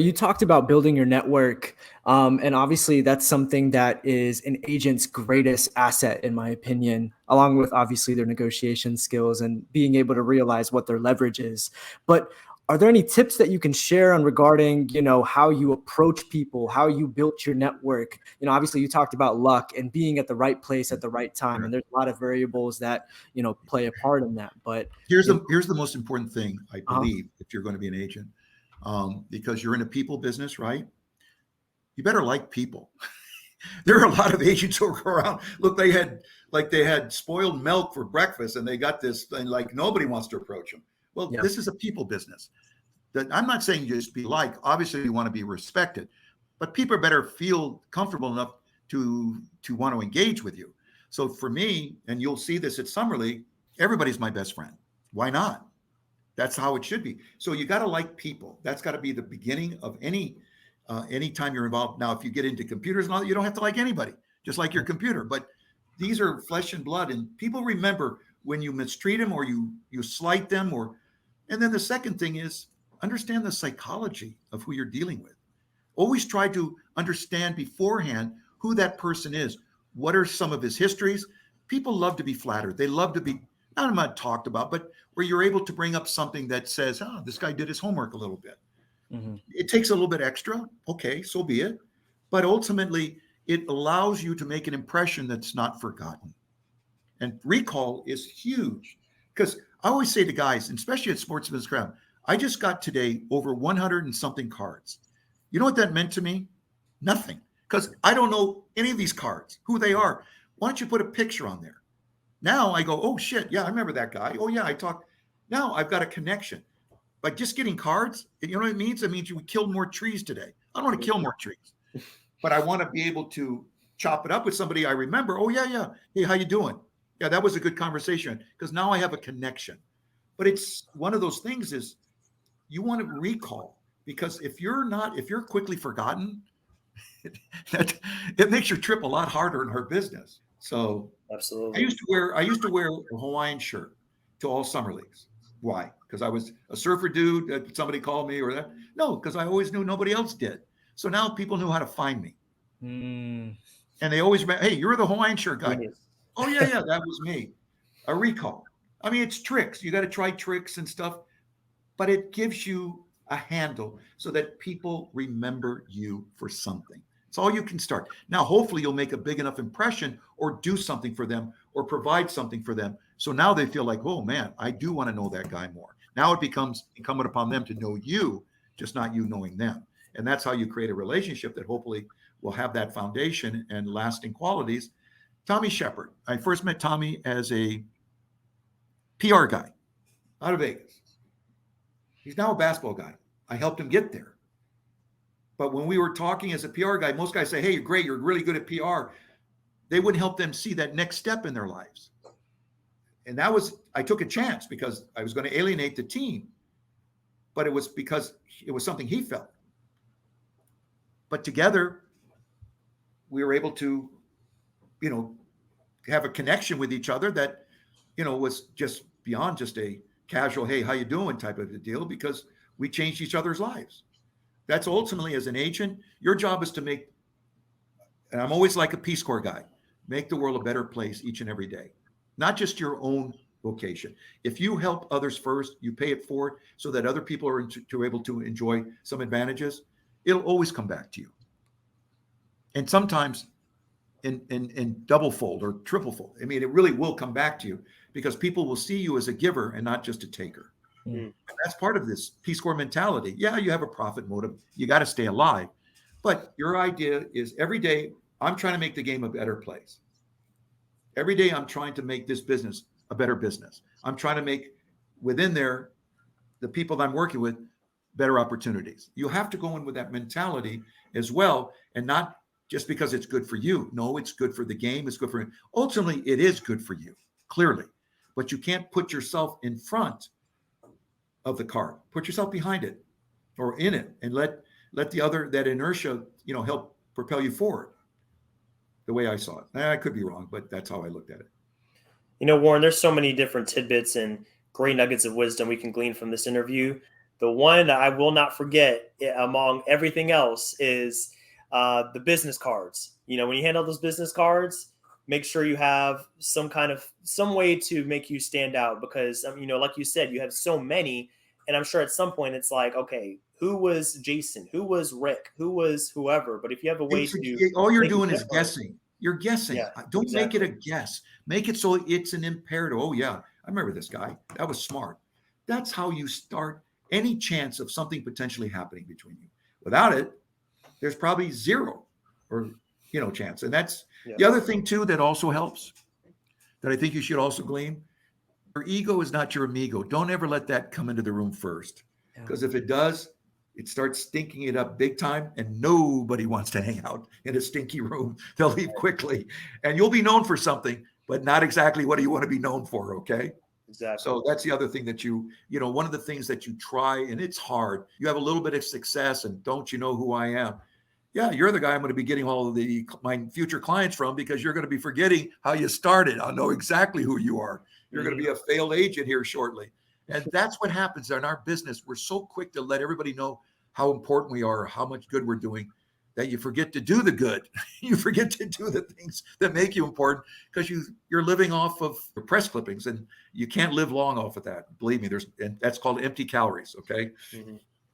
You talked about building your network, and obviously that's something that is an agent's greatest asset, in my opinion, along with obviously their negotiation skills and being able to realize what their leverage is. But are there any tips that you can share on regarding, how you approach people, how you built your network? Obviously you talked about luck and being at the right place at the right time, Sure. and there's a lot of variables that, play a part in that. But Here's you know, the most important thing, I uh, believe, if you're going to be an agent, because you're in a people business, right? You better like people. There are a lot of agents who go around. Look, they had spoiled milk for breakfast, and they got this, and like nobody wants to approach them. Well, yeah, this is a people business. That I'm not saying you just be like. Obviously, you want to be respected, but people better feel comfortable enough to want to engage with you. So for me, and you'll see this at Summer League, everybody's my best friend. Why not? That's how it should be. So you got to like people. That's got to be the beginning of any time you're involved. Now, if you get into computers and all that, you don't have to like anybody, just like your computer. But these are flesh and blood, and people remember when you mistreat them or you slight them, or. And then the second thing is understand the psychology of who you're dealing with. Always try to understand beforehand who that person is. What are some of his histories? People love to be flattered. They love to be not talked about, but where you're able to bring up something that says, "Oh, this guy did his homework a little bit." mhm. It takes a little bit extra. Okay, so be it. But ultimately, it allows you to make an impression that's not forgotten. And recall is huge because I always say to guys, and especially at Sportsman's Crown, I just got today over 100 and something cards. You know what that meant to me? Nothing. Because I don't know any of these cards, who they are. Why don't you put a picture on there? Now I go, oh shit, yeah, I remember that guy. Oh yeah, I talked. Now I've got a connection. By just getting cards, you know what it means? It means you killed more trees today. I don't want to kill more trees, but I want to be able to chop it up with somebody I remember. Oh yeah, yeah. Hey, how you doing? Yeah, that was a good conversation because now I have a connection. But it's one of those things is you want to recall because if you're quickly forgotten, that it makes your trip a lot harder in her business. So Absolutely. I used to wear a Hawaiian shirt to all summer leagues. Why? Because I was a surfer dude that somebody called me or that. No, because I always knew nobody else did. So now people knew how to find me. Mm, And they always hey, you're the Hawaiian shirt guy. Genius. Oh yeah, yeah, that was me. A recall. I mean, it's tricks. You got to try tricks and stuff, but it gives you a handle so that people remember you for something. It's all you can start. Now, hopefully, you'll make a big enough impression or do something for them or provide something for them. So now they feel like, oh man, I do want to know that guy more. Now it becomes incumbent upon them to know you, just not you knowing them. And that's how you create a relationship that hopefully will have that foundation and lasting qualities. Tommy Shepard. I first met Tommy as a PR guy out of Vegas. He's now a basketball guy. I helped him get there. But when we were talking as a PR guy, most guys say, hey, you're great. You're really good at PR. They wouldn't help them see that next step in their lives. And I took a chance because I was going to alienate the team, but it was because it was something he felt. But together, we were able to, you know, have a connection with each other that, was just beyond just a casual, hey, how you doing type of a deal because we changed each other's lives. That's ultimately as an agent, your job is to make, and I'm always like a Peace Corps guy, make the world a better place each and every day, not just your own vocation. If you help others first, you pay it forward so that other people are able to enjoy some advantages, it'll always come back to you. And sometimes in double fold or triple fold. I mean, it really will come back to you because people will see you as a giver and not just a taker. mm, And that's part of this Peace Corps mentality. Yeah, you have a profit motive. You got to stay alive. But your idea is every day, I'm trying to make the game a better place. Every day, I'm trying to make this business a better business. I'm trying to make within there, the people that I'm working with, better opportunities. You have to go in with that mentality as well and not just because it's good for you. No, it's good for the game. It's good for ultimately it is good for you, clearly. But you can't put yourself in front of the car. Put yourself behind it or in it and let the other that inertia, help propel you forward. The way I saw it. I could be wrong, but that's how I looked at it. Warren, there's so many different tidbits and great nuggets of wisdom we can glean from this interview. the one I will not forget among everything else is the business cards. When you hand out those business cards, make sure you have some way to make you stand out, because like you said, you have so many, and I'm sure at some point it's like, okay, who was Jason, who was Rick, who was whoever. But if you have a way to all you're make it doing is different, guessing. You're guessing. yeah, Don't make it exactly. a guess. Make it so it's an imperative. Oh yeah, I remember this guy. That was smart. That's how you start any chance of something potentially happening between you. Without it, there's probably zero or chance. And that's Yeah. the other thing too that also helps, that I think you should also glean. Your ego is not your amigo. Don't ever let that come into the room first. Yeah. Because if it does, it starts stinking it up big time, and nobody wants to hang out in a stinky room. They'll leave quickly. And you'll be known for something, but not exactly what you want to be known for, okay? Exactly. So that's the other thing that one of the things that you try, and it's hard. You have a little bit of success, and don't you know who I am? Yeah, you're the guy I'm going to be getting all of my future clients from, because you're going to be forgetting how you started. I'll know exactly who you are. You're going to be a failed agent here shortly. And that's what happens in our business. We're so quick to let everybody know how important we are, how much good we're doing, that you forget to do the good. You forget to do the things that make you important, because you're living off of the press clippings, and you can't live long off of that. Believe me, and that's called empty calories. Okay. Mm-hmm.